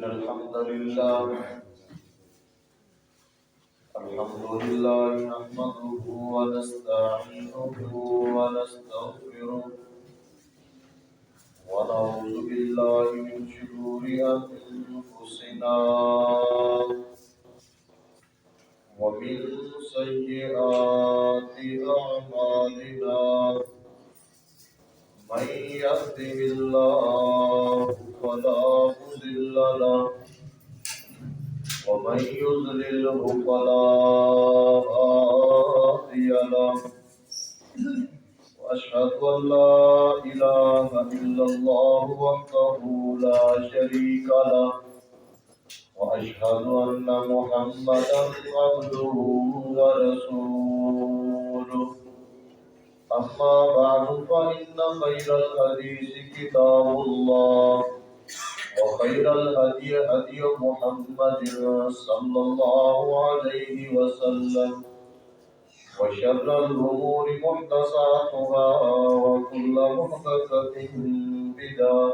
الحمد لله نحمده ونستعينه ونستغفره ونعوذ بالله من شرور أنفسنا ومن سيئات أعمالنا من يهده الله فلا مضل له ومن يضلله فلا هادي له وأشهد أن لا إله إلا الله وحده لا شريك له وأشهد أن محمدا عبده ورسوله أما بعد فإن خير الحديث كتاب الله وخير الهدي هدي محمد صلى الله عليه وسلم وشر الأمور محدثاتها وكل محدثة بدعة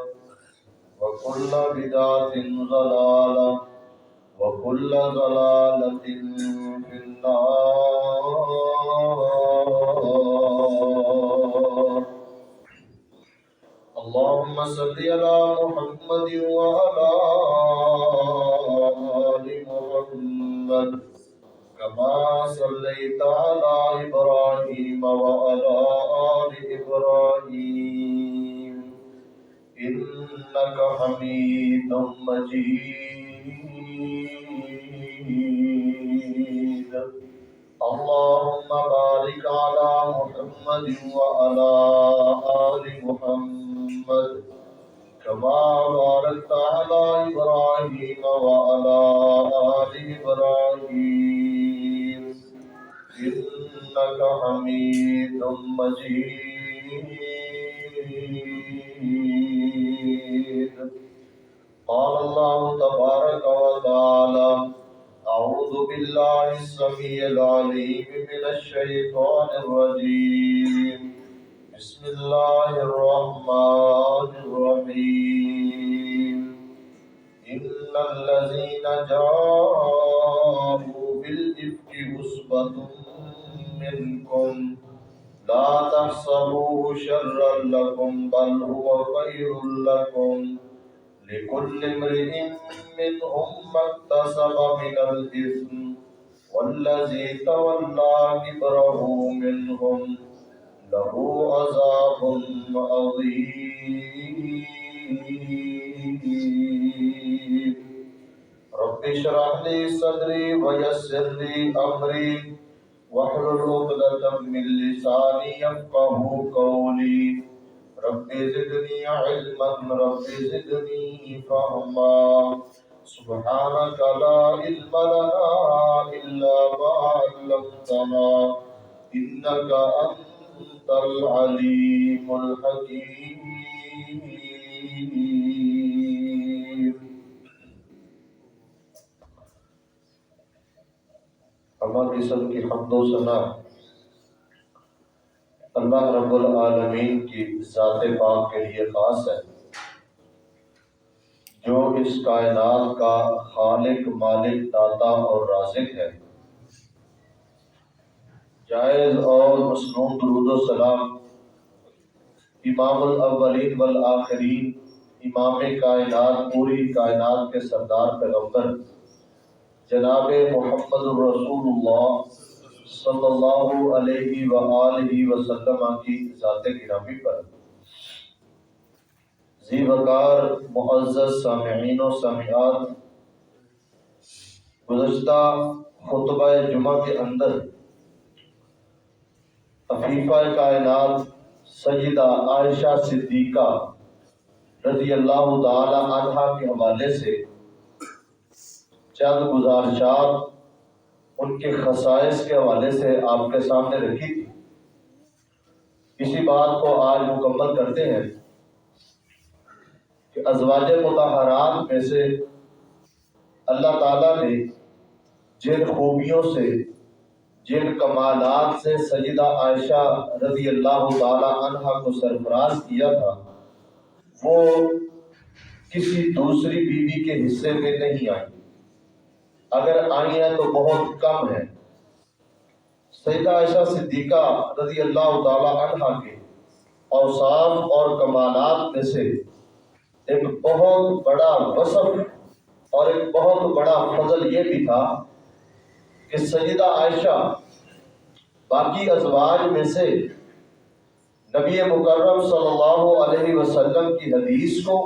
وكل بدعة ضلالة وكل ضلالة في النار. اللهم صل على محمد وعلى آل محمد كما صليت على إبراهيم وعلى آل إبراهيم إنك حميد مجيد. اللهم بارك على محمد وعلى آل محمد كما باركت على إبراهيم وعلى آل إبراهيم إنك حميد مجيد. قال الله تبارك وتعالى: أعوذ بالله السميع العليم من الشيطان الرجيم. بسم الله الرحمن الرحيم. إن الذين جاءوا بالإفك عصبة منكم لا تحسبوه شرا لكم بل هو خير لكم لكل امرئ منهم ما اكتسب من الإثم والذي تولى كبره منهم له عذاب عظيم. رب اشرح لي صدري ويسر لي أمري واحلل عقدة من لساني يفقهوا قولي. رب زدني علما رب زدني فهما. سبحانك لا علم لنا إلا ما علمتنا إنك أنت العليم الحكيم. ہمہ قسم کی حمد و ثنا اللہ رب العالمین کی ذات پاک کے لیے خاص ہے، جو اس کائنات کا خالق، مالک، داتا اور رازق ہے۔ جائز اور مسنون درود و سلام امام الاولین والآخرین، امام کائنات، پوری کائنات کے سردار پیغمبر جناب محمد رسول اللہ صلی اللہ علیہ وآلہ وسلم کی ذات گرامی پر۔ ذی وقار معزز سامعین و سامعات، گزشتہ خطبہ جمعہ کے اندر عفیفہ کائنات سیدہ عائشہ صدیقہ رضی اللہ تعالی عنہا کے حوالے سے چند گزارشات ان کے خصائص کے حوالے سے آپ کے سامنے رکھی تھی۔ اسی بات کو آج مکمل کرتے ہیں کہ ازواج مطہرات میں سے اللہ تعالیٰ نے جن خوبیوں سے، جن کمالات سے سیدہ عائشہ رضی اللہ تعالی عنہا کو سرفراز کیا تھا، وہ کسی دوسری بیوی کے حصے میں نہیں آئی، اگر آئی ہیں تو بہت کم ہے۔ سیدہ عائشہ صدیقہ رضی اللہ تعالی عنہ کے اوصاف اور کمالات میں سے ایک بہت بڑا وصف اور ایک بہت بڑا فضل یہ بھی تھا کہ سیدہ عائشہ باقی ازواج میں سے نبی مکرم صلی اللہ علیہ وسلم کی حدیث کو،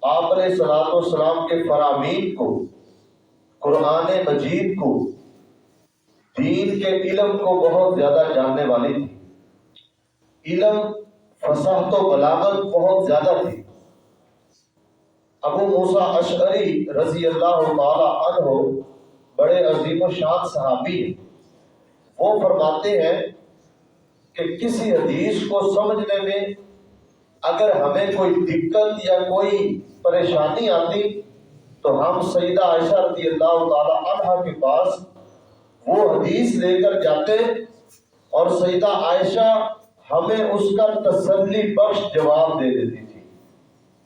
آپ علیہ الصلوۃ والسلام کے فرامین کو، قرآن مجید کو، دین کے علم کو بہت زیادہ جاننے والی تھی۔ علم، فصاحت و بلاغت بہت زیادہ تھی۔ ابو موسیٰ اشعری رضی اللہ تعالی عنہ بڑے عظیم و شان صحابی ہیں، وہ فرماتے ہیں کہ کسی حدیث کو سمجھنے میں اگر ہمیں کوئی دقت یا کوئی پریشانی آتی تو ہم سیدہ عائشہ رضی اللہ تعالی عنہ کے پاس وہ حدیث لے کر جاتے اور سیدہ عائشہ ہمیں اس کا تسلی بخش جواب دے دیتی تھی۔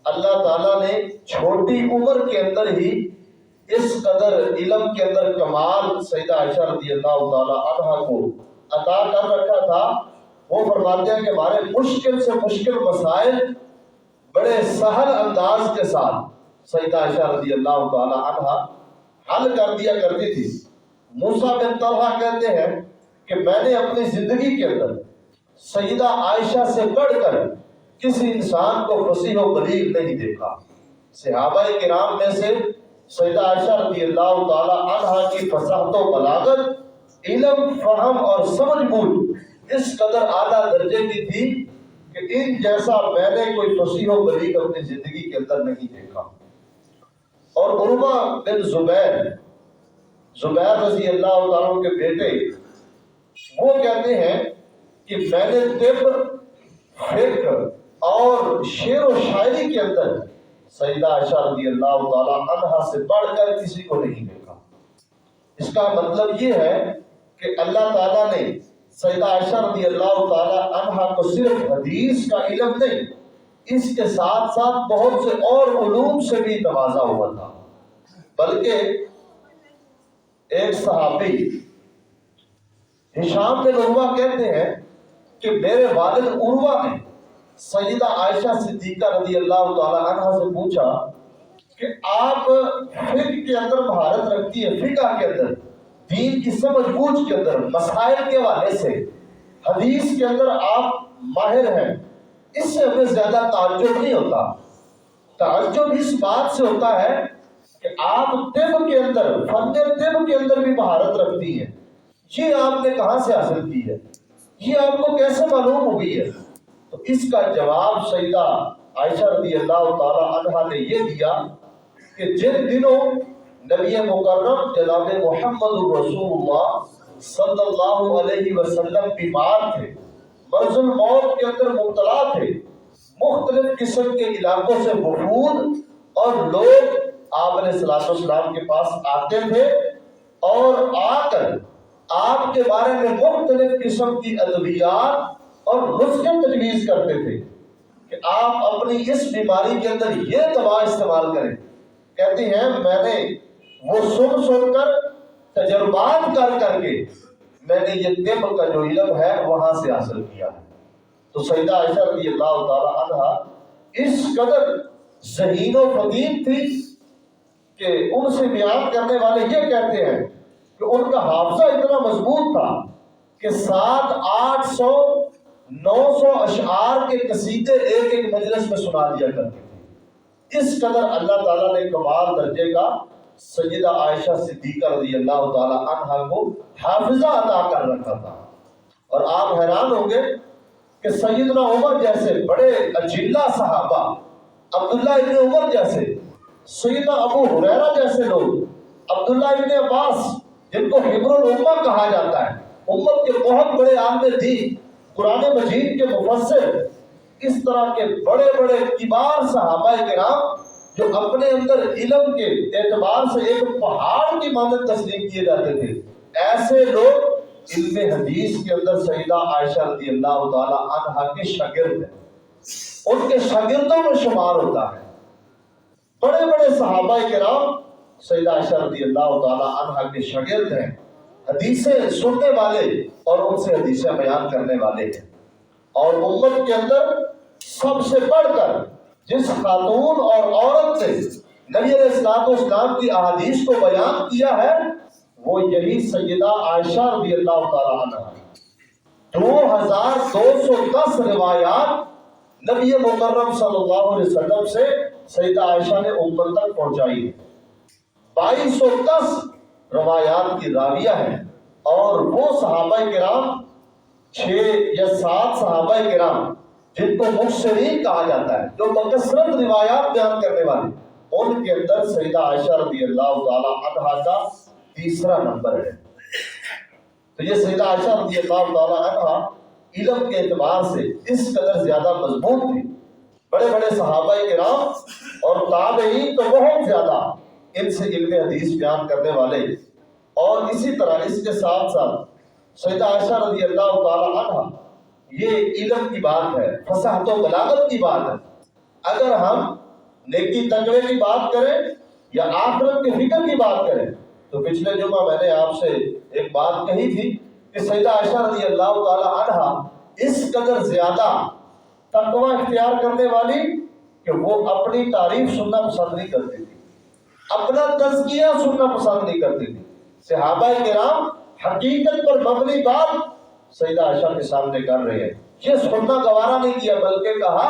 اللہ تعالیٰ نے چھوٹی عمر کے اندر ہی اس قدر علم کے اندر کمال سیدہ عائشہ رضی اللہ تعالی عنہ کو عطا کر رکھا تھا۔ وہ فرماتے ہیں کہ ہمارے مشکل سے مشکل مسائل بڑے سہل انداز کے ساتھ سیدہ عائشہ رضی اللہ تعالی عنہ حل کر دیا کرتی تھی۔ موسیٰ بن طلحہ کہتے ہیں کہ میں نے اپنی زندگی کے اندر سیدہ عائشہ سے بڑھ کر کسی انسان کو فصیح و بلیغ نہیں دیکھا۔ صحابہ کرام میں سے سیدہ عائشہ رضی اللہ تعالی عنہ کی فصاحت و بلاغت، علم، فہم اور سمجھ بوجھ اس قدر اعلیٰ درجے کی تھی کہ ان جیسا میں نے کوئی فصیح و بلیغ اپنی زندگی کے اندر نہیں دیکھا۔ اور عروہ بن زبیر رضی اللہ تعالیٰ کے بیٹے وہ کہتے ہیں کہ میں نے طب، فقہ اور شعر و شاعری کے اندر سیدہ عائشہ رضی اللہ تعالی عنہ سے بڑھ کر کسی کو نہیں دیکھا۔ اس کا مطلب یہ ہے کہ اللہ تعالیٰ نے سیدہ عائشہ رضی اللہ تعالی عنہ کو صرف حدیث کا علم نہیں، اس کے ساتھ ساتھ بہت سے اور علوم سے بھی نوازا ہوا تھا۔ بلکہ ایک صحابی ہشام بن عروہ کہتے ہیں کہ میرے والد عروہ نے سیدہ عائشہ صدیقہ رضی اللہ تعالی عنہ سے پوچھا کہ آپ فقہ کے اندر مہارت رکھتی ہیں، فقہ کے اندر، دین کی سمجھ بوجھ کے اندر، مسائل کے حوالے سے حدیث کے اندر آپ ماہر ہیں، اس سے ہمیں زیادہ تعجب نہیں ہوتا۔ تعجب اس بات سے ہوتا ہے کہ آپ طب کے اندر، فن طب کے اندر بھی مہارت رکھتی ہیں، یہ آپ نے کہاں سے حاصل کی ہے، یہ آپ کو کیسے معلوم ہو گئی ہے؟ تو اس کا جواب سیدہ عائشہ رضی اللہ تعالی عنہ نے یہ دیا کہ جن دنوں نبی مکرم جناب محمد رسول اللہ صلی اللہ علیہ وسلم بیمار تھے، مرض الموت کے اندر مبتلا تھے، مختلف قسم کے علاقوں سے وفود اور لوگ آپ علیہ الصلوۃ والسلام کے پاس آتے تھے اور آ کر آپ کے بارے میں مختلف قسم کی ادویات اور نسخے تجویز کرتے تھے کہ آپ اپنی اس بیماری کے اندر یہ دوا استعمال کریں۔ کہتی ہیں میں نے وہ سن کر، تجربات کر کے میں نے یہ طب کا جو علم ہے وہاں سے حاصل کیا ہے۔ تو سیدہ عائشہ رضی اللہ تعالی عنہ اس قدر ذہین و فطین تھی کہ ان سے بیان کرنے والے یہ کہتے ہیں کہ ان کا حافظہ اتنا مضبوط تھا کہ 700-800 900 اشعار کے قصیدے ایک ایک مجلس میں سنا دیا کرتے تھے۔ اس قدر اللہ تعالیٰ نے کمال درجے کا سیدہ عائشہ صدیقہ رضی اللہ تعالی عنہ کو حافظہ عطا کر رکھا تھا۔ اور آپ حیران ہوں گے کہ سیدنا عمر جیسے بڑے اجلہ صحابہ، عبداللہ ابن عمر جیسے، سیدنا ابو ہریرہ جیسے لوگ، عبداللہ ابن عباس جن کو حبر الامہ کہا جاتا ہے، امت کے بہت بڑے عالم دین، قرآن مجید کے مفسر، اس طرح کے بڑے بڑے کبار صحابہ کرام جو اپنے اندر علم کے اعتبار سے ایک پہاڑ کی مانند تسلیم کیے جاتے تھے، ایسے لوگ علم حدیث کے اندر سیدہ عائشہ رضی اللہ تعالی عنہ کے شاگرد ہیں، ان کے شاگردوں میں شمار ہوتا ہے۔ بڑے بڑے صحابہ کرام سیدہ عائشہ رضی اللہ تعالی عنہا کے شاگرد ہیں، حدیثیں سننے والے اور ان سے حدیثیں بیان کرنے والے ہیں، اور امت کے اندر سب سے بڑھ کر جس خاتون اور عورت نے نبی علیہ السلام کی احادیث کو بیان کیا ہے وہ یہی سیدہ عائشہ رضی اللہ تعالی عنہا۔ 2210 روایات نبی مکرم صلی اللہ علیہ وسلم سے سیدہ عائشہ نے امت تک پہنچائی ہے۔ 2210 روایات کی راویہ ہیں، اور وہ صحابہ کرام 6 یا 7 صحابہ کرام جن کو مکثرین کہا جاتا ہے، جو بکثرت روایات بیان کرنے والے، ان کے اندر سیدہ عائشہ رضی اللہ تعالی عنہا کا تیسرا نمبر ہے۔ تو یہ سیدہ عائشہ رضی اللہ تعالی عنہا علم کے اعتبار سے اس قدر زیادہ مضبوط تھی، بڑے بڑے صحابہ کرام اور تابعین تو بہت زیادہ ان سے علم حدیث بیان کرنے والے، اور اسی طرح اس کے ساتھ ساتھ سیدہ عائشہ رضی اللہ تعالی عنہا یہ علم کی بات ہے، فصاحت و بلاغت کی بات ہے۔ اگر ہم نیکی تقوی کی بات کریں یا آخرت کی فکر کی بات کریں تو پچھلے جمعہ میں نے آپ سے ایک بات کہی تھی کہ سیدہ عائشہ رضی اللہ تعالی عنہا اس قدر زیادہ تقوی اختیار کرنے والی کہ وہ اپنی تعریف سننا پسند نہیں کرتی تھی، اپنا تزکیہ سننا پسند نہیں کرتی تھی۔ صحابہ کرام حقیقت پر مبنی بات سیدہ عائشہ کے سامنے کر رہے ہیں، یہ سننا گوارا نہیں کیا، بلکہ کہا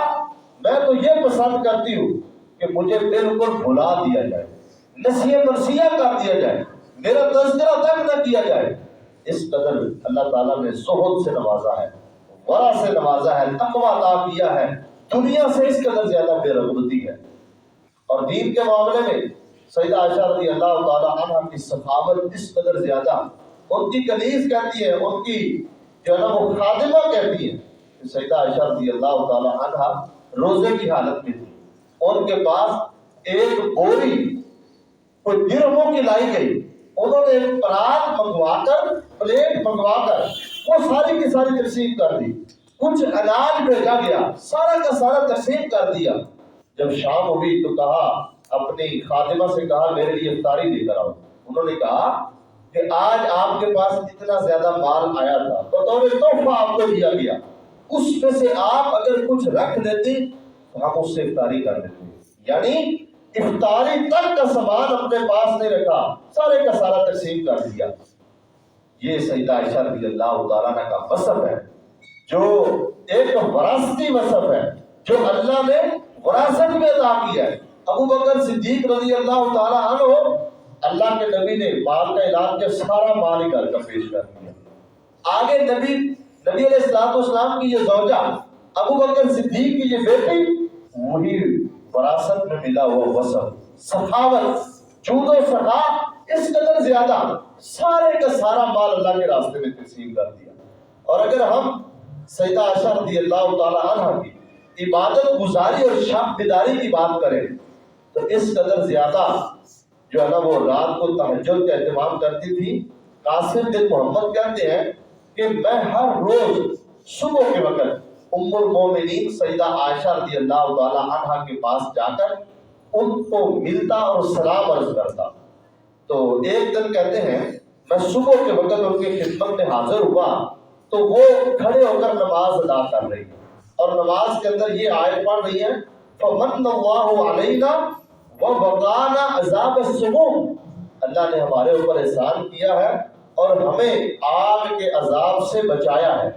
میں تو یہ پسند کرتی ہوں کہ مجھے بالکل بھلا دیا جائے، نسیہ منسیہ کر دیا جائے، میرا تذکرہ تک نہ کیا جائے۔ اس قدر اللہ تعالیٰ نے زہد سے نوازا ہے، ورع سے نوازا ہے، تقوی عطا کیا ہے، دنیا سے اس قدر زیادہ بے رغبتی ہے۔ اور دین کے معاملے میں سیدہ عائشہ رضی اللہ تعالی عنہا کی سخاوت اس قدر زیادہ، ان کی کنیز کہتی ہے، ان کی جو ہے نا وہ خادمہ کہتی ہے کہ سیدہ عائشہ رضی اللہ تعالی عنہا روزے کی حالت میں تھی، ان کے پاس ایک بوری کوئی درہموں کی لائی گئی، انہوں نے ایک پرات منگوا کر، پلیٹ منگوا کر وہ ساری کی ساری تقسیم کر دی، کچھ اناج بھیجا گیا، سارا کا سارا تقسیم کر دیا۔ جب شام ہوئی تو کہا، اپنی خادمہ سے کہا میرے لیے افطاری لے کر آؤ۔ انہوں نے کہا کہ آج آپ کے پاس اتنا زیادہ مال آیا تھا، بطور تحفہ آپ کو دیا گیا، اس میں سے آپ اگر کچھ رکھ دیتے تو ہم اس سے افطاری کر دیتے۔ یعنی افطاری تک کا سامان اپنے پاس نہیں رکھا، سارے کا سارا تقسیم کر دیا۔ یہ سیدہ عائشہ رضی اللہ تعالیٰ عنہ کا وصف ہے، جو ایک وراثتی وصف ہے، جو اللہ نے وراثت میں عطا کیا ہے۔ ابو بکر صدیق رضی اللہ تعالیٰ عنہ، اللہ کے نبی نے مال کا اعلان کیا، سارا مال ہی گھر کا پیش کر دیا۔ آگے نبی علیہ السلام کی یہ زوجہ، ابو بکر صدیق کی یہ بیٹی، وہی وراثت میں ملا ہوا وصف، سخاوت، جود و سخا اس قدر زیادہ، سارے کا سارا مال اللہ کے راستے میں تقسیم کر دیا۔ اور اگر ہم سیدہ عائشہ رضی اللہ تعالی عنہا کی عبادت گزاری اور شب بیداری کی بات کریں تو اس قدر زیادہ جو ہے نا وہ رات کو تہجد کا اہتمام کرتی تھی۔ قاسم بن محمد کہتے ہیں کہ میں ہر روز صبح کے وقت ام المومنین سیدہ عائشہ رضی اللہ تعالی عنہا کے پاس جا کر ان کو ملتا اور سلام عرض کرتا۔ تو ایک دن کہتے ہیں میں صبح کے وقت ان کی خدمت میں حاضر ہوا تو وہ کھڑے ہو کر نماز ادا کر رہی ہیں، اور نماز کے اندر یہ آیت پڑھ رہی ہے فَمَنَّ اللَّهُ عَلَيْنَا وَوَقَانَا عَذَابَ السُّمُومِ، اللہ نے ہمارے اوپر احسان کیا ہے اور ہمیں آگ کے عذاب سے بچایا ہے۔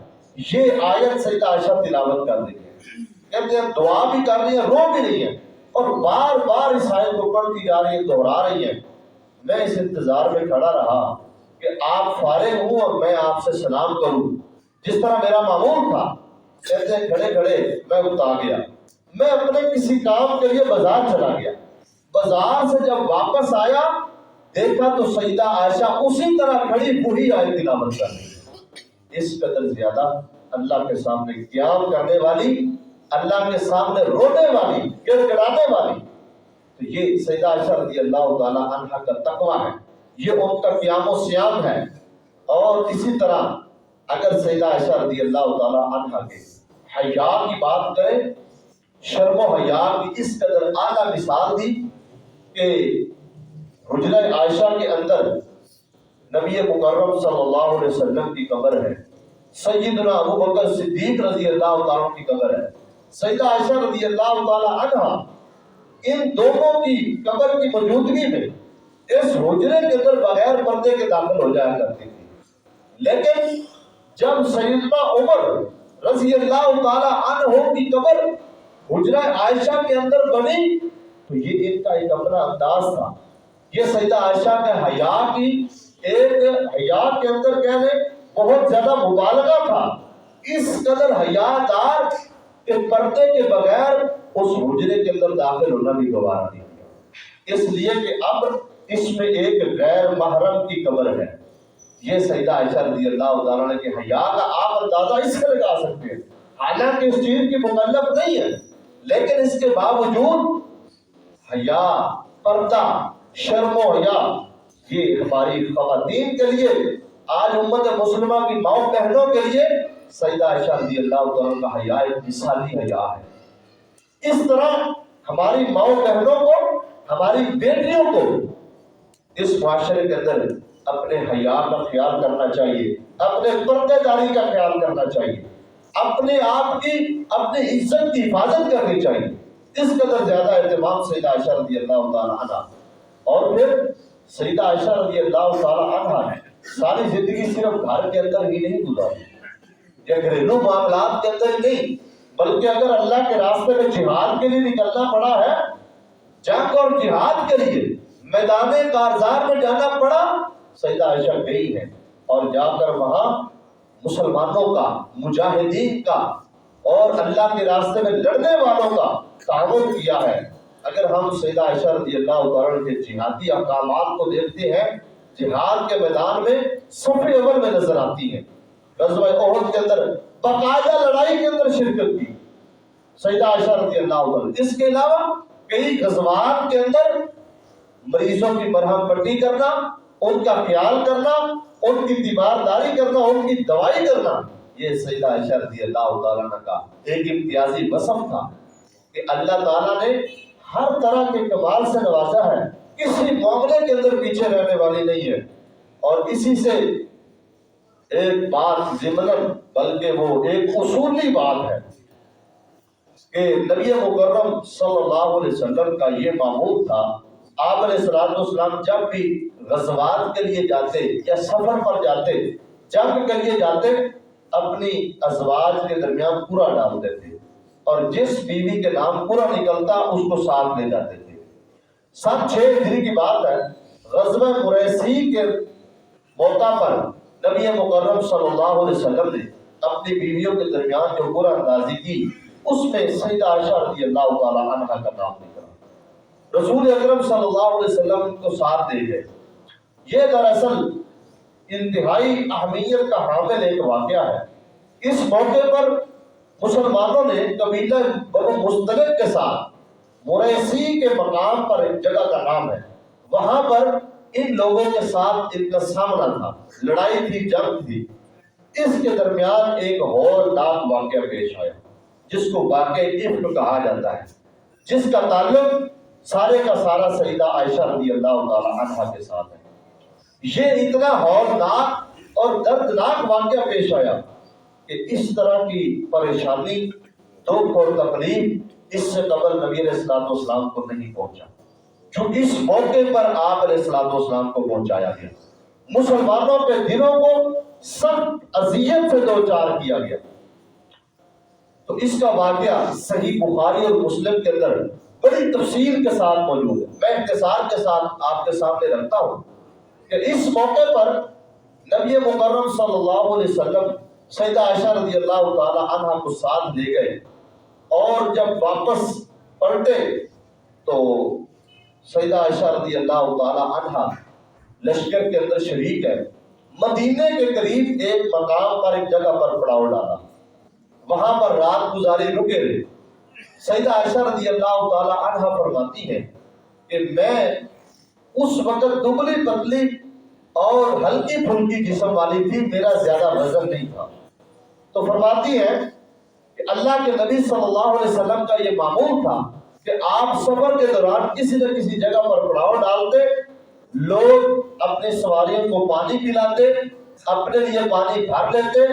یہ آیت سیدہ عائشہ تلاوت کر رہی ہے، کہتے ہیں دعا بھی کر رہی ہے، رو بھی رہی ہے، اور بار بار اس آیت کو پڑھتی جا رہی ہے، دہرا رہی ہے۔ میں اس انتظار میں کھڑا رہا کہ آپ فارغ ہوں اور میں آپ سے سلام کروں، جس طرح میرا معمول تھا۔ کہتے ہیں کھڑے کھڑے میں اٹھا گیا، میں اپنے کسی کام کے لیے بازار چلا گیا، بازار سے جب واپس آیا دیکھا تو سیدہ عائشہ اسی طرح کھڑی وہی آیت تلاوت کر رہی ہے۔ اس قدر زیادہ اللہ کے سامنے قیام کرنے والی، اللہ کے سامنے رونے والی، گر گڑانے والی، تو یہ سیدہ عائشہ رضی اللہ تعالی عنہا کا تقویٰ ہے، یہ ان کا قیام و سیام ہے۔ اور اسی طرح اگر سیدہ عائشہ رضی اللہ تعالی عنہا کے حیا کی بات کریں، شرم و حیا کی اس قدر اعلیٰ مثال دی کہ حجرہ عائشہ کے اندر نبی مکرم صلی اللہ علیہ وسلم کی قبر ہے، سیدنا ابو بکر صدیق رضی اللہ تعالیٰ کی قبر ہے، سیدہ عائشہ رضی اللہ تعالیٰ عنہا ان دونوں کی قبر کی موجودگی میں اس حجرے کے اندر بغیر پردے کے داخل ہو جایا کرتی تھی۔ لیکن جب سیدنا عمر رضی اللہ تعالیٰ عنہ کی قبر حجرہ عائشہ کے اندر بنی تو یہ ان کا ایک اپنا انداز تھا، یہ سیدہ عائشہ کے حیا کی ایک حیا کے اندر کہنے بہت زیادہ مبالغہ تھا، اس قدر حیا دار کہ پردے کے بغیر اس حجرے کے اندر داخل ہونا بھی گوارا نہیں کیا، اس لیے کہ اب اس میں ایک غیر محرم کی قبر ہے۔ یہ سیدہ عائشہ رضی اللہ تعالیٰ عنہ کے حیا کا آپ اندازہ اس سے لگا سکتے ہیں، حالانکہ اس چیز کی مکلف نہیں ہے، لیکن اس کے باوجود حیا، پردہ، شرم و حیا یہ ہماری خواتین کے لیے، آج امت مسلمہ کی ماؤں بہنوں کے لیے سیدہ عائشہ رضی اللہ تعالیٰ کا حیا ایک مثالی حیا ہے۔ اس طرح ہماری ماؤں بہنوں کو، ہماری بیٹیوں کو اس معاشرے کے اندر اپنے حیا کا خیال کرنا چاہیے، اپنے پردے داری کا خیال کرنا چاہیے، اپنے آپ کی، اپنی عزت کی حفاظت کرنی چاہیے۔ اس قدر زیادہ اہتمام سیدہ عائشہ رضی اللہ تعالیٰ عنہ۔ اور پھر سیدہ عائشہ رضی اللہ تعالیٰ عنہ نے ساری زندگی صرف گھر کے اندر ہی نہیں گزاری، یا گھریلو معاملات کے اندر ہی نہیں، بلکہ اگر اللہ کے راستے میں جہاد کے لیے نکلنا پڑا ہے، جنگ اور جہاد کے لیے میدان کارزار میں جانا پڑا، سیدہ عائشہ گئی ہے اور جا کر وہاں مسلمانوں کا، مجاہدین کا اور اللہ کے راستے میں لڑنے والوں کا تعاون کیا ہے۔ اگر ہم سیدہ عائشہ رضی اللہ تعالیٰ کے جہادی اقدامات کو دیکھتے ہیں، جہاد کے میدان میں صف اول میں نظر آتی ہیں، غزوہ احد کے اندر باقاعدہ لڑائی کے اندر شرکت کی سیدہ عائشہ رضی اللہ تعالیٰ۔ اس کے علاوہ کئی غزوات کے اندر مریضوں کی مرہم پٹی کرنا، ان کا خیال کرنا، ان کی تیمارداری کرنا، ان کی دوائی کرنا، یہ سیدہ عائشہ رضی اللہ تعالیٰ عنہ کا ایک امتیازی وصف تھا کہ اللہ تعالیٰ نے ہر طرح کے کمال سے نوازا ہے، کسی معاملے کے اندر پیچھے رہنے والی نہیں ہے۔ اور اسی سے ایک بات ضمناً، بلکہ وہ ایک اصولی بات ہے کہ نبی مکرم صلی اللہ علیہ وسلم کا یہ معمول تھا، آپ علیہ الصلوۃ والسلام جب بھی غزوات کے لیے جاتے یا سفر پر جاتے، جنگ کے لیے جاتے، اپنی ازواج کے درمیان پورا ڈالتے تھے، اور جس بیوی کے نام پورا نکلتا اس کو ساتھ لے جاتے تھے۔ 6 ہجری کی بات ہے، غزوہ مریسی کے موقع پر نبی مکرم صلی اللہ علیہ وسلم نے اپنی بیویوں کے درمیان جو پورا اندازی کی، اس میں سیدہ عائشہ رضی اللہ تعالیٰ عنہ کا نام نکلا۔ رسول اکرم صلی اللہ علیہ وسلم کو ساتھ لے گئے۔ یہ دراصل انتہائی اہمیت کا حامل ایک واقعہ ہے۔ اس موقع پر مسلمانوں نے قبیلہ بنو مستلق کے ساتھ مریسی کے مقام پر ایک جگہ کا نام ہے، وہاں پر ان لوگوں کے ساتھ ان کا سامنا تھا، لڑائی تھی، جنگ تھی۔ اس کے درمیان ایک ہولناک واقعہ پیش آیا جس کو واقعہ افک کہا جاتا ہے، جس کا تعلق سارے کا سارا سیدہ عائشہ رضی اللہ تعالی عنہا کے ساتھ ہے۔ یہ اتنا ہولناک اور دردناک واقعہ پیش آیا کہ اس طرح کی پریشانی، دکھ اور تکلیف اس سے قبل نبی علیہ الصلوۃ والسلام کو نہیں پہنچا، جو اس موقع پر آپ علیہ الصلوۃ والسلام کو پہنچایا گیا۔ مسلمانوں کے دلوں کو سخت اذیت سے دوچار کیا گیا۔ تو اس کا واقعہ صحیح بخاری اور مسلم کے اندر بڑی تفصیل کے ساتھ موجود ہے۔ میں اختصار کے ساتھ آپ کے سامنے رکھتا ہوں کہ اس موقع پر نبی مکرم صلی اللہ علیہ وسلم سیدہ عائشہ رضی اللہ تعالی عنہا کو ساتھ لے گئے، اور جب واپس پلٹے تو سیدہ عائشہ رضی اللہ تعالی عنہا لشکر کے اندر شریک ہے، مدینے کے قریب ایک مقام پر، ایک جگہ پر پڑاؤ ڈالا، وہاں پر رات گزاری، رکے رہے۔ سیدہ عائشہ رضی اللہ تعالی عنہا فرماتی ہیں کہ میں اس وقت دبلی پتلی اور ہلکی پھلکی جسم والی تھی، میرا زیادہ وزن نہیں تھا۔ تو فرماتی ہے کہ اللہ کے نبی صلی اللہ علیہ وسلم کا یہ معمول تھا کہ آپ سفر کے دوران کسی نہ کسی جگہ پر پڑاؤ ڈالتے، لوگ اپنی سواریوں کو پانی پلاتے، اپنے لیے پانی بھر لیتے،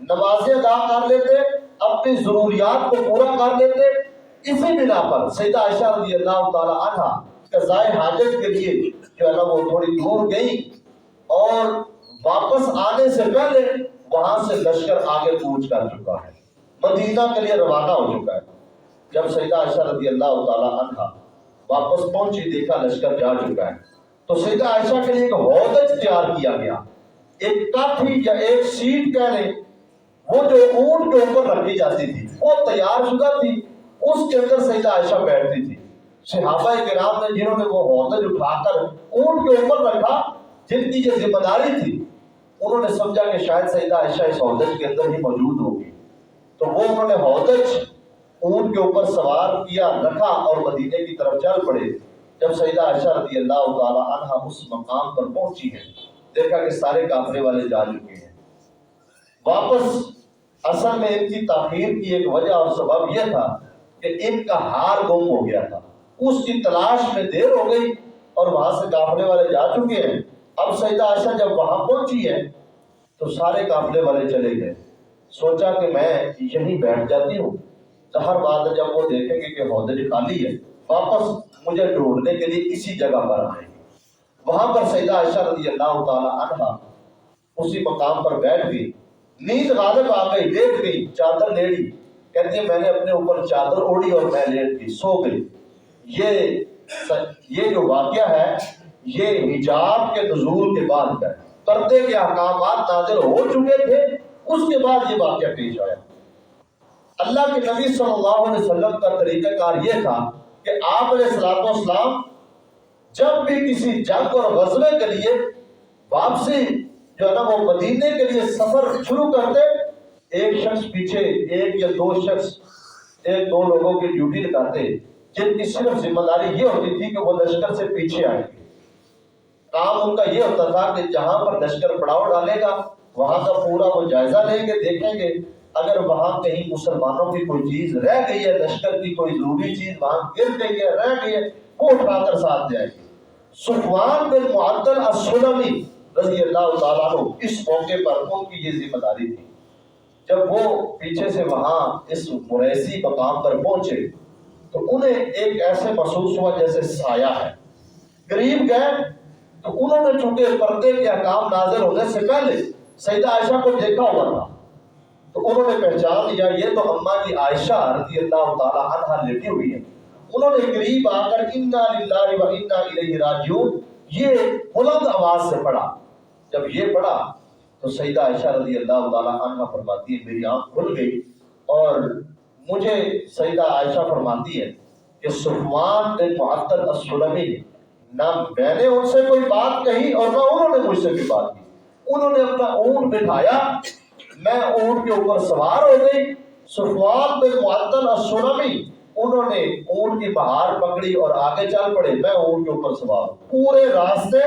نمازیں ادا کر لیتے، اپنی ضروریات کو پورا کر لیتے۔ اسی بنا پر سیدہ عائشہ رضی اللہ تعالی عنہ قضائے حاجت کے لیے جو ہے نا وہ تھوڑی دور گئی، اور واپس آنے سے پہلے وہاں سے لشکر آگے کوچ کر چکا ہے، مدینہ کے لیے روانہ ہو چکا ہے۔ جب سیدہ عائشہ رضی اللہ تعالی عنہ واپس پہنچی، دیکھا لشکر جا چکا ہے، تو سیدہ عائشہ کے لیے ایک ہودج تیار کیا گیا، ایک کافی یا ایک سیٹ کہہ لیں، وہ جو اونٹ کے اوپر رکھی جاتی تھی وہ تیار شدہ تھی، اس کے اندر سیدہ عائشہ بیٹھتی تھی۔ صحابہ کرام نے جنہوں نے وہ ہودج اٹھا کر اونٹ کے اوپر رکھا، جن کی یہ ذمہ داری تھی، انہوں نے سمجھا کہ شاید سیدہ عائشہ اس ہودج کے اندر ہی موجود ہوگی، تو وہ انہوں نے ہودج اونٹ کے اوپر سوار کیا، رکھا اور مدینے کی طرف چل پڑے۔ جب سیدہ عائشہ رضی اللہ تعالی عنہ اس مقام پر پہنچی ہے، دیکھا کہ سارے قافلے والے جا چکے ہیں واپس۔ اصل میں ان کی تاخیر کی ایک وجہ اور سبب یہ تھا کہ ان کا ہار گم ہو گیا تھا، اس کی تلاش میں دیر ہو گئی اور وہاں سے قافلے والے جا چکے ہیں۔ اب سیدہ عائشہ جب وہاں پہنچی ہے تو سارے قافلے والے چلے گئے، سوچا کہ میں یہیں بیٹھ جاتی ہوں، ظاہر بات ہے جب وہ دیکھیں گے کہ ہودج خالی ہے واپس مجھے ڈھونڈنے کے لیے اسی جگہ پر آئیں گے۔ وہاں پر سیدہ عائشہ رضی اللہ تعالی عنہ اسی مقام پر بیٹھ گئی، نیند غالب آ گئی، لیٹ گئی، چادر لیڑی، کہتی ہے میں نے اپنے اوپر چادر اوڑھی اور میں لیٹ گئی، سو گئی۔ یہ جو واقعہ ہے یہ حجاب کے نزول کے بعد کا ہے، پردے کے احکامات نازل ہو چکے تھے، اس کے بعد یہ واقعہ پیش آیا۔ اللہ کے نبی صلی اللہ علیہ وسلم کا طریقہ کار یہ تھا کہ آپ علیہ السلام جب بھی کسی جنگ اور غزوے کے لیے واپسی جو ہے نا وہ مدینے کے لیے سفر شروع کرتے، ایک شخص پیچھے، ایک یا دو شخص، ایک دو لوگوں کی ڈیوٹی لگاتے، جن کی صرف ذمہ داری یہ ہوتی تھی کہ وہ لشکر سے پیچھے آئیں گے۔ کام ان کا یہ ہوتا تھا کہ جہاں پر لشکر پڑاؤ ڈالے گا وہاں کا پورا وہ جائزہ لیں گے، دیکھیں گے اگر وہاں کہیں مسلمانوں کی کوئی چیز رہ گئی ہے، لشکر کی کوئی ضروری چیز وہاں گر گئی ہے، رہ گئی ہے، وہ اٹھا کر ساتھ جائیں گے۔ صفوان بن معطل السلمی رضی اللہ تعالیٰ عنہ اس موقع پر ان کی یہ ذمہ داری تھی۔ جب وہ پیچھے سے وہاں اس مریسی مقام پر پہنچے تو انہیں ایک ایسے محسوس ہوا جیسے سایہ ہے، قریب گئے تو انہوں نے چونکہ پردے کے احکام نازل ہونے سے پہلے سیدہ عائشہ کو دیکھا ہوا تھا، تو انہوں نے پہچان لیا یہ تو اماں کی عائشہ رضی اللہ تعالی عنہا لیٹی ہوئی ہے۔ انہوں نے قریب آ کر انا للہ و انا الیہ راجعون یہ بلند آواز سے پڑھا۔ جب یہ پڑھا تو سیدہ عائشہ رضی اللہ تعالی عنہا فرماتی ہے میری آنکھ کھل گئی، اور مجھے سیدہ عائشہ فرماتی ہے کہ صفوان بن معطل السلمی نے نہ میں نے ان سے کوئی بات کہی اور نہ انہوں نے مجھ سے کوئی بات کی، انہوں نے اپنا اونٹ بٹھایا، میں اونٹ کے اوپر سوار ہو گئی، صفوان بن معطل السلمی انہوں نے اونٹ کی مہار پکڑی اور آگے چل پڑے، میں اونٹ کے اوپر سوار ہوں، پورے راستے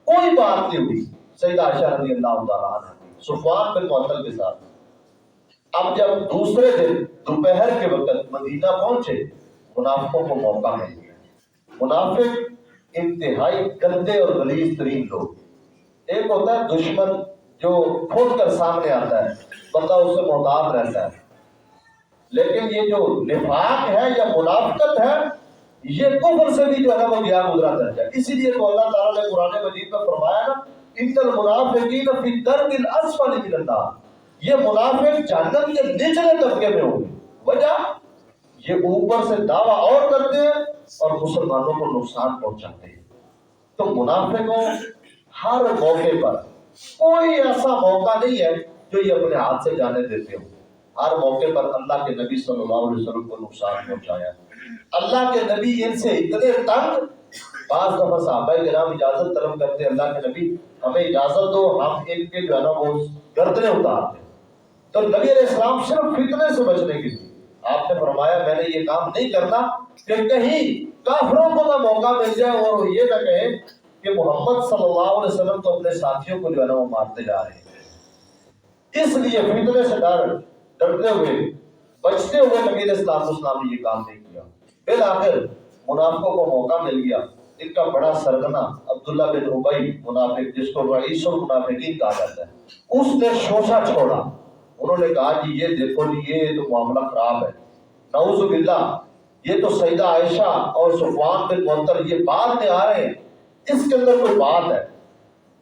کوئی بات نہیں ہوئی سیدہ عائشہ رضی اللہ تعالیٰ عنہ صفوان بن معطل کے ساتھ۔ اب جب دوسرے دن دوپہر کے وقت مدینہ پہنچے، منافقوں کو موقع مل گیا۔ منافق انتہائی گندے اور غلیظ ترین لوگ، ایک ہوتا ہے دشمن جو کھول کر سامنے آتا ہے، بندہ اس سے محتاط رہتا ہے، لیکن یہ جو نفاق ہے یا منافقت ہے یہ کفر سے بھی جو ہے نا وہ گیا گزرا درجہ۔ اسی لیے تو اللہ تعالیٰ نے قرآن مجید میں فرمایا نا ان المنافقین فی الدرک الاسفل من النار، یہ منافق جہنم کے نچلے طبقے میں ہوں گے۔ وجہ یہ اوپر سے دعویٰ اور کرتے ہیں اور مسلمانوں کو نقصان پہنچاتے ہیں۔ تو منافقوں ہر موقع پر کوئی ایسا موقع نہیں ہے جو یہ اپنے ہاتھ سے جانے دیتے ہوں، ہر موقع پر اللہ کے نبی صلی اللہ علیہ وسلم کو نقصان پہنچایا۔ اللہ کے نبی ان سے اتنے تنگ، بعض دفعہ صحابہ کرام اجازت طلب کرتے اللہ کے نبی ہمیں اجازت دو ہم ان کے جو ہے نا وہ گردنیں اتارتے، تو نبی علیہ السلام صرف فتنے سے بچنے کے لیے آپ نے فرمایا میں نے یہ کام نہیں کرنا کہ کہیں کافروں کو نہ موقع مل جائے اور یہ نہ کہیں کہ محمد صلی اللہ علیہ وسلم تو اپنے ساتھیوں کو جو ہے نا وہ مارتے جا رہے ہیں۔ اس لیے فتنے سے ڈرتے ہوئے بچتے ہوئے نبی علیہ السلام نے یہ کام نہیں کیا۔ بالآخر منافقوں کو موقع مل گیا. ان کا بڑا سرگنا عبداللہ بن ابی منافق، جس کو رئیس المنافقین کہا جاتا ہے، اس نے شوشہ چھوڑا. انہوں نے کہا کہ یہ دیکھو جی، یہ تو معاملہ خراب ہے، نعوذ باللہ، یہ تو سیدہ عائشہ اور صفوان بن معطل یہ بعد میں آ رہے ہیں، اس کے اندر کوئی بات ہے.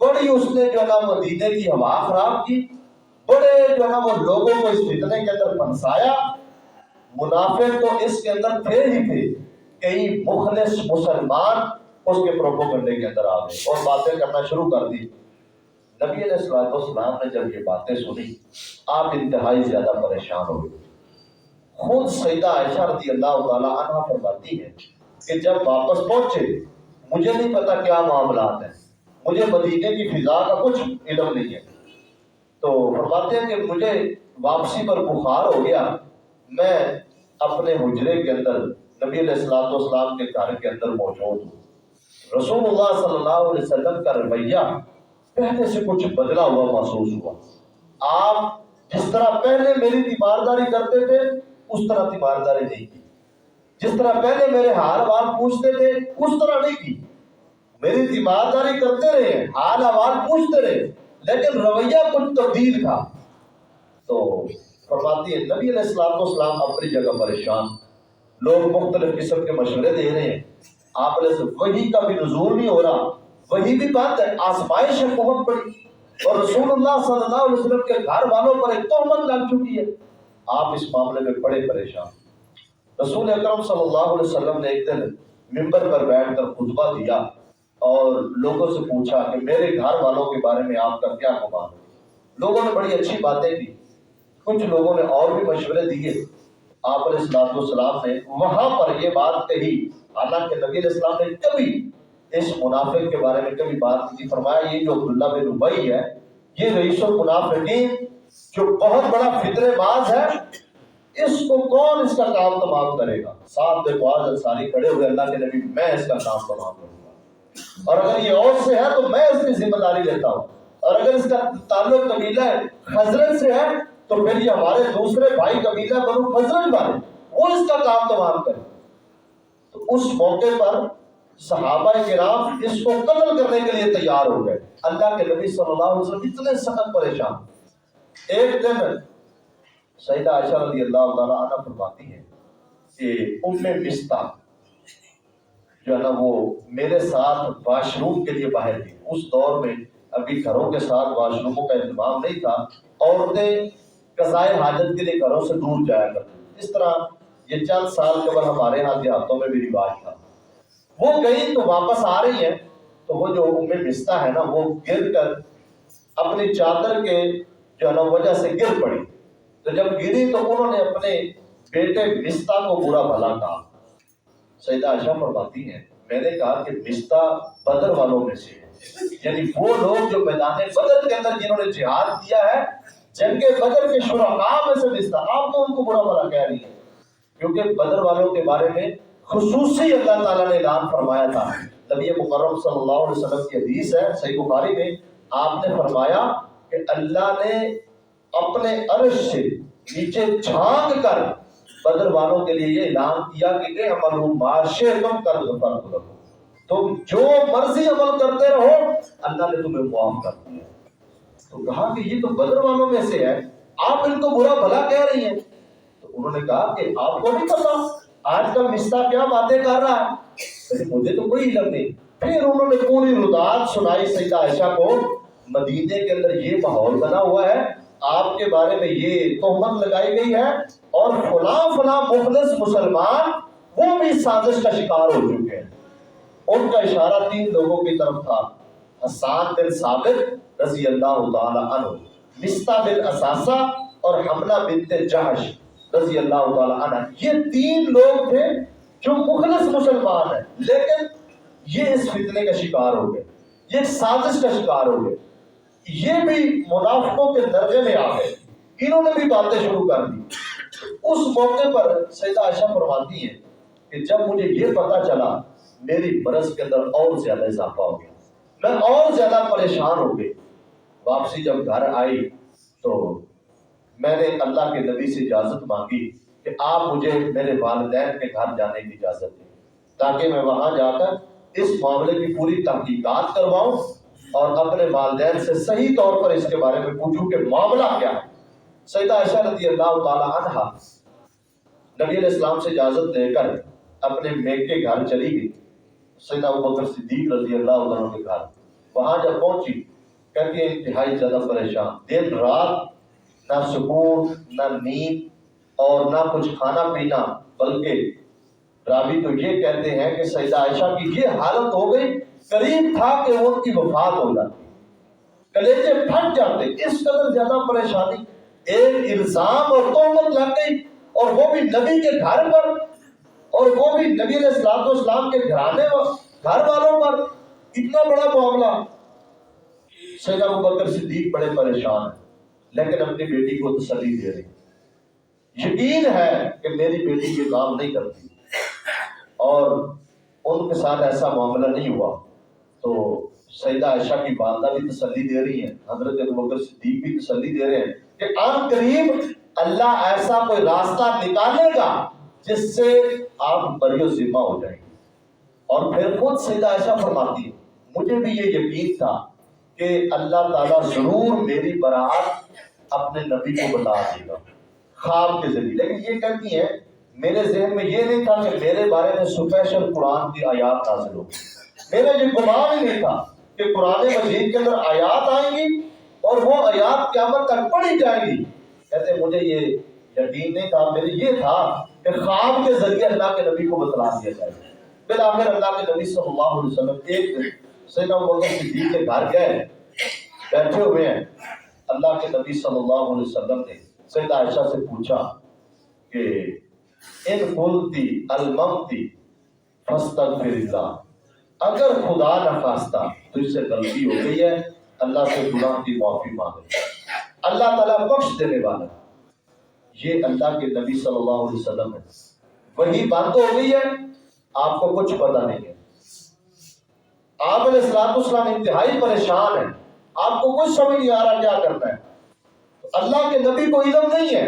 بڑی اس نے جو ہے نا مدینے کی ہوا خراب کی، بڑے جو ہے نا وہ لوگوں کو اس فتنے کے اندر پھنسایا. منافق تو اس کے اندر تھے ہی تھے، کئی مخلص مسلمان اس کے پروپیگنڈے کے اندر آ گئے اور باتیں کرنا شروع کر دی. نبی علیہ السلام نے جب یہ باتیں سنی، آپ انتہائی زیادہ پریشان ہو گئے. خود سیدہ عائشہ رضی اللہ تعالی عنہ فرماتی ہے کہ جب واپس پہنچے، مجھے نہیں پتا کیا معاملات ہیں، مجھے مدینے کی فضا کا کچھ علم نہیں ہے. تو فرماتے ہیں کہ مجھے واپسی پر بخار ہو گیا، میں اپنے حجرے کے اندر نبی علیہ السلام کے گھر کے اندر موجود ہوں. رسول اللہ صلی اللہ علیہ وسلم کا رویہ پہلے سے کچھ بدلا ہوا محسوس ہوا. آپ جس طرح پہلے میری تیمارداری کرتے تھے اس طرح تیمارداری نہیں کی، جس طرح پہلے میرے حال احوال پوچھتے تھے اس طرح نہیں کی. میری تیمارداری کرتے رہے، حال احوال پوچھتے رہے، لیکن رویہ کچھ تبدیل تھا. تو فرماتی ہے نبی علیہ السلام اپنی جگہ پریشان، لوگ مختلف قسم کے مشورے دے رہے ہیں، آپ علیہ وحی کا بھی نزول نہیں ہو رہا. وہی بھی بات ہے، آزمائش ہے بہت بڑی، اور رسول اللہ صلی اللہ علیہ وسلم کے گھر والوں پر ایک تہمت لگ چکی ہے. آپ اس معاملے میں بڑے پریشان. رسول اکرم صلی اللہ علیہ وسلم نے ایک دن منبر پر بیٹھ کر خطبہ دیا اور لوگوں سے پوچھا کہ میرے گھر والوں کے بارے میں آپ کا کیا گمان ہے. لوگوں نے بڑی اچھی باتیں کی، کچھ لوگوں نے اور بھی مشورے دیے. آپ علیہ السلام نے وہاں پر یہ بات کہی، حالانکہ نبی علیہ السلام نے کبھی اس منافق کے بارے میں کبھی بات نہیں. فرمایا یہ جو عبداللہ بن ابی ہے، یہ رئیس المنافقین جو بہت بڑا فتنہ باز ہے، اس کو کون اس کا کام تمام کرے گا؟ ساتھ بے معاذ انصاری کھڑے ہوئے، اللہ کے نبی میں اس کا کام تمام کروں گا، اور اگر یہ اور سے ہے تو میں اس کی ذمہ داری لیتا ہوں، اور اگر اس کا تعلق قبیلہ خزرج سے ہے تو پھر یہ ہمارے دوسرے بھائی قبیلہ بنو خزرج والے وہ اس کا کام تمام کریں. تو اس موقع پر صحابہ کرام اس کو قتل کرنے کے لیے تیار ہو گئے. اللہ کے نبی صلی اللہ علیہ وسلم اتنے سخت پریشان. ایک دن سیدہ عائشہ رضی اللہ تعالیٰ عنہ فرماتی ہے کہ ام مستہ جو ہے نا وہ میرے ساتھ واش روم کے لیے باہر تھی. اس دور میں ابھی گھروں کے ساتھ واش روموں کا انتظام نہیں تھا، عورتیں قضائے حاجت کے لیے گھروں سے دور جایا کرتی. اس طرح یہ چند سال قبل ہمارے ہاں دیہاتوں میں بھی رواج تھا. وہ گئی تو واپس آ رہی ہیں تو وہ جو ام مستہ ہے نا وہ گر کر اپنی چادر کے جو ہے نا وجہ سے گر پڑی. تو جب گری تو انہوں نے اپنے بیٹے مستہ کو برا بھلا کہا. سیدہ عائشہ فرماتی ہیں میں نے کہا کہ مستہ بدر والوں میں سے ہے، یعنی وہ لوگ جو میدان بدر کے اندر جنہوں نے جہاد کیا ہے، جنگ بدر کے شرکاء میں سے مستہ، آپ تو ان کو برا بھلا کہہ رہی ہیں، کیونکہ بدر والوں کے بارے میں خصوصی اللہ تعالیٰ نے اعلان فرمایا تھا. نبی مکرم صلی اللہ علیہ وسلم کی حدیث ہے صحیح بخاری میں، آپ نے فرمایا کہ اللہ نے اپنے عرش سے نیچے جھانک کر بدر والوں کے لیے یہ اعلان کیا کہ عمل معاشے تم کر دو، تم جو مرضی عمل کرتے رہو اللہ نے تمہیں معاف کر دیا. تو کہا کہ یہ تو بدر والوں میں سے ہے، آپ ان کو برا بھلا کہہ رہی ہیں. تو انہوں نے کہا کہ آپ کو نہیں پتا آج کل مستہ کیا باتیں کر رہا ہے؟ مجھے تو کوئی علم نہیں. پھر انہوں نے پوری رداد سنائی سیدہ عائشہ کو. مدینے کے اندر یہ ماحول بنا ہوا ہے، آپ کے بارے میں یہ تہمت لگائی گئی ہے، اور فلاں فلاں مخلص مسلمان وہ بھی سازش کا شکار ہو چکے ہیں. ان کا اشارہ 3 لوگوں کی طرف تھا، حسان بن ثابت رضی اللہ تعالی عنہ، مستہ بن اساسہ اور حملہ بنت جہش رضی اللہ تعالی عنہ. یہ 3 لوگ تھے جو مخلص مسلمان ہیں، لیکن یہ اس فتنے کا شکار ہو گئے، یہ سازش کا شکار ہو گئے. یہ بھی منافقوں کے درجے میں آ گئے، انہوں نے بھی باتیں شروع کر دی. اس موقع پر سیدہ عائشہ فرماتی ہیں کہ جب مجھے یہ پتا چلا میری مرض کے اندر اور زیادہ اضافہ ہو گیا، میں اور زیادہ پریشان ہو گئی. واپسی جب گھر آئی تو میں نے اللہ کے نبی سے اجازت مانگی کہ آپ مجھے میرے والدین کے گھر جانے کی اجازت دیں تاکہ میں وہاں جا کر اس معاملے کی پوری تحقیقات کرواؤں اور اپنے والدین سے صحیح طور پر اس کے بارے میں پوچھوں کہ معاملہ کیا ہے۔ سیدہ عائشہ رضی اللہ تعالی عنہا نبی علیہ السلام سے اجازت لے کر اپنے میکے گھر چلی گئی، سیدنا ابوبکر صدیق رضی اللہ عنہ کے گھر۔ وہاں جب پہنچی کہتی ہے انتہائی زیادہ پریشان، دن رات نہ سکون نہ نیند اور نہ کچھ کھانا پینا، بلکہ راوی تو یہ کہتے ہیں کہ سیدہ عائشہ کی یہ حالت ہو گئی قریب تھا کہ ان کی وفات ہو جاتی، کلیجے پھٹ جاتے، اس قدر زیادہ پریشانی۔ ایک الزام اور تہمت لگ گئی اور وہ بھی نبی کے گھر پر، اور وہ بھی نبی علیہ السلام کے گھر والوں پر، اتنا بڑا معاملہ۔ سیدنا ابوبکر صدیق بڑے پریشان ہیں لیکن اپنی بیٹی کو تسلی دے رہے ہیں، یقین ہے کہ میری بیٹی یہ کام نہیں کرتی، اور ان کے ساتھ ایسا معاملہ نہیں ہوا۔ تو سیدہ عائشہ کی والدہ بھی تسلی دے رہی ہیں، حضرت ابوبکر صدیق بھی تسلی دے رہے ہیں کہ ان قریب اللہ ایسا کوئی راستہ نکالے گا جس سے آپ بری و ذمہ ہو جائیں گے۔ اور پھر خود سیدہ عائشہ فرماتی ہے مجھے بھی یہ یقین تھا کہ اللہ تعالیٰ ضرور میری برات اپنے نبی کو بتا دے گا خواب کے ذریعے، لیکن یہ کہتی ہیں میرے ذہن میں یہ نہیں تھا کہ میرے بارے میں اسپیشل قرآن کی آیات نازل ہوگی، میرا یہ گمان ہی نہیں تھا کہ قرآن مجید کے اندر آیات آئیں گی اور وہ آیات قیامت تک پڑھی جائیں گی۔ کہتے ہیں مجھے یہ یقین نہیں تھا، میرے یہ تھا کہ خواب کے ذریعے اللہ کے نبی کو بتلا دیا جائے گا۔ بالآخر اللہ کے نبی صلی اللہ علیہ وسلم ایک دن سیدنا ابوبکر صدیق کے گھر گئے، بیٹھے ہوئے ہیں، اللہ کے نبی صلی اللہ علیہ وسلم نے سیدہ عائشہ سے پوچھا کہ ان قلتی الممتی فاستغفر اللہ، اگر خدا نہ خواستہ تو اس سے غلطی ہو گئی ہے، اللہ سے گناہ کی معافی مانگے، اللہ تعالیٰ بخش دینے والا۔ یہ اللہ کے نبی صلی اللہ علیہ وسلم ہے، وہی بات ہو گئی ہے، آپ کو کچھ پتہ نہیں ہے، آپ علیہ السلام انتہائی پریشان ہیں، آپ کو کچھ سمجھ نہیں آ رہا کیا کرنا ہے۔ اللہ کے نبی کو علم نہیں ہے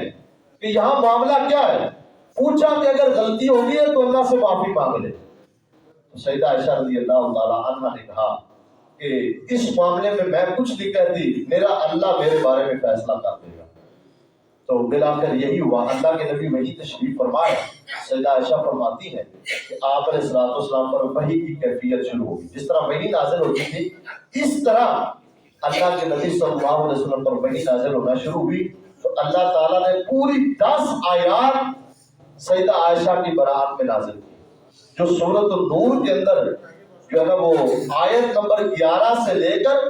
کہ یہاں معاملہ کیا ہے، پوچھا کہ اگر غلطی ہوگی ہے تو اللہ سے معافی مانگ لے۔ تو سیدہ عائشہ رضی اللہ تعالی عنہا نے کہا کہ اس معاملے میں کچھ نہیں کہتی، میرا اللہ میرے بارے میں فیصلہ کر دے گا۔ تو بالآخر یہی ہوا، اللہ کے نبی وحی تشریف فرمائے۔ سیدہ عائشہ فرماتی ہے کہ آپ علیہ السلام پر وحی کی کیفیت شروع ہوگی، جس طرح وحی نازل ہوتی تھی اس طرح اللہ کے نبی صلی اللہ علیہ وسلم پر وحی نازل ہونا شروع ہوئی۔ تو اللہ تعالیٰ نے پوری 10 آیات سیدہ عائشہ کی برات میں نازل کی، جو سورۃ النور کے اندر جو ہے نا وہ آیت نمبر 11 سے لے کر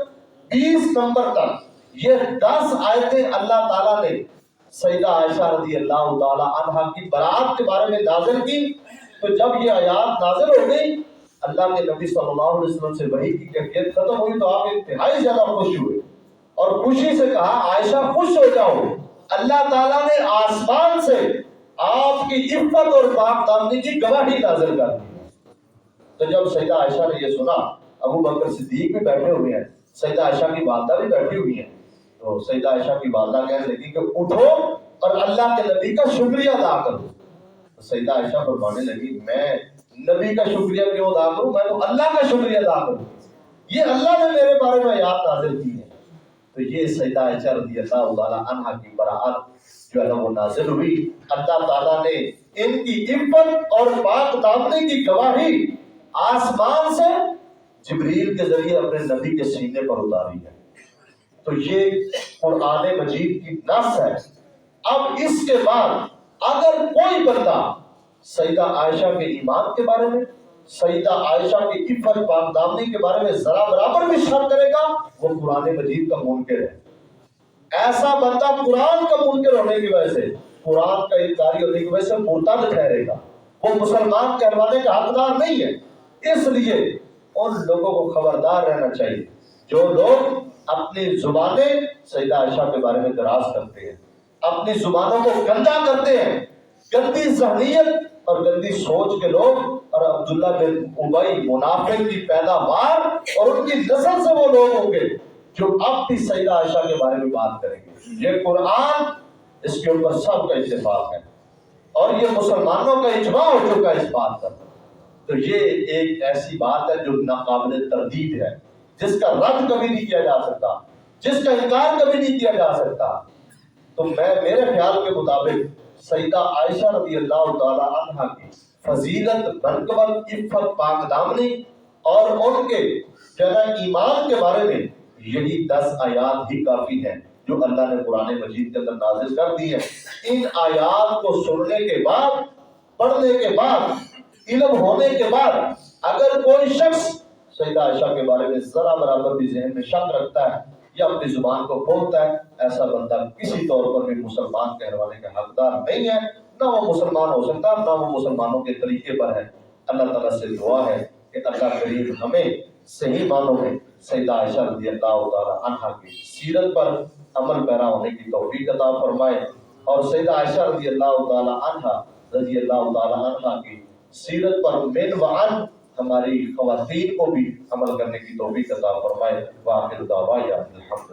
20 نمبر تک یہ 10 آیتیں اللہ تعالیٰ نے سیدہ عائشہ رضی اللہ تعالی عنہا کی برات کے بارے میں نازل کی۔ تو جب یہ آیات نازل ہو گئی، اللہ کے نبی صلی اللہ علیہ وسلم سے وحی کی کیفیت ختم ہوئی، تو آپ انتہائی زیادہ خوش ہوئے اور خوشی سے کہا عائشہ خوش ہو جاؤ، اللہ تعالیٰ نے آسمان سے آپ کی عفت اور پاک دامنی کی گواہی نازل کر دی۔ تو جب سیدہ عائشہ نے یہ سنا، ابو بکر صدیق بھی بیٹھے ہوئے ہیں، سیدہ عائشہ کی والدہ بھی بیٹھی ہوئی ہیں، تو سیدہ عائشہ کی والدہ کہنے لگی کہ اٹھو اور اللہ کے نبی کا شکریہ ادا کرو۔ تو سیدہ عائشہ فرمانے لگی میں نبی کا شکریہ کیوں ادا کروں، میں تو اللہ کا شکریہ ادا کروں، یہ اللہ نے میرے بارے میں آیات نازل کی ہے۔ تو یہ سیدہ عائشہ رضی اللہ تعالی عنہا کی برات جو ہے نا وہ نازل ہوئی، اللہ تعالیٰ نے ان کی عفت اور پاک دامنی کی گواہی آسمان سے جبریل کے ذریعے اپنے نبی کے سینے پر اتاری ہے۔ تو یہ قرآن مجید کی نص ہے۔ اب اس کے بعد اگر کوئی بندہ سیدہ عائشہ کے ایمان کے بارے میں، سیدہ عائشہ کی عفت پاک دامنی کے بارے میں ذرا برابر بھی شک کرے گا، وہ قرآن مجید کا منکر ہے۔ ایسا بندہ قرآن کا منکر ہونے کی وجہ سے، قرآن کا انکاری ہونے کی وجہ سے مرتد ٹھہرے گا، وہ مسلمان کہلوانے کا حقدار نہیں ہے۔ اس لیے ان لوگوں کو خبردار رہنا چاہیے جو لوگ اپنی زبانیں سیدہ عائشہ کے بارے میں دراز کرتے ہیں، اپنی زبانوں کو گندا کرتے ہیں، گندی ذہنیت اور گندی سوچ کے لوگ، اور عبداللہ بن ابی منافق کی پیداوار اور ان کی نسل سے وہ لوگ ہوں گے جو اب بھی سیدہ عائشہ کے بارے میں بات کریں گے۔ یہ قرآن اس کے اوپر سب کا اتفاق ہے، اور یہ مسلمانوں کا اجماع ہو چکا ہے اس بات پر، تو یہ ایک ایسی بات ہے جو ناقابل تردید ہے، جس کا رد کبھی نہیں کیا جا سکتا، جس کا انکار کبھی نہیں کیا جا سکتا۔ تو میرے خیال کے مطابق سیدہ عائشہ رضی اللہ تعالی عنہ کی فضیلت، برکت، عفت، پاک دامنی اور ان کے ایمان کے بارے میں یہی 10 آیات ہی کافی ہیں جو اللہ نے قرآن مجید کے اندر نازل کر دی ہے۔ ان آیات کو سننے کے بعد، پڑھنے کے بعد، علم ہونے کے بعد اگر کوئی شخص سیدہ عائشہ کے بارے میں ذرا برابر بھی ذہن میں شک رکھتا ہے یا اپنی زبان کو کھولتا ہے، ایسا بندہ کسی طور پر بھی مسلمان کہلوانے کا حقدار نہیں ہے، نہ وہ مسلمان ہو سکتا، نہ وہ مسلمانوں کے طریقے پر ہے۔ اللہ تعالیٰ سے دعا ہے کہ اللہ کریم ہمیں صحیح معنوں میں سیدہ عائشہ رضی اللہ تعالی عنہ کی سیرت پر عمل پیرا ہونے کی توفیق عطا فرمائے، اور سیدہ عائشہ رضی اللہ تعالی عنہ کی سیرت پر من وعن ہماری خواتین کو بھی عمل کرنے کی توفیق عطا فرمائے۔ وآخر دعوانا الحمد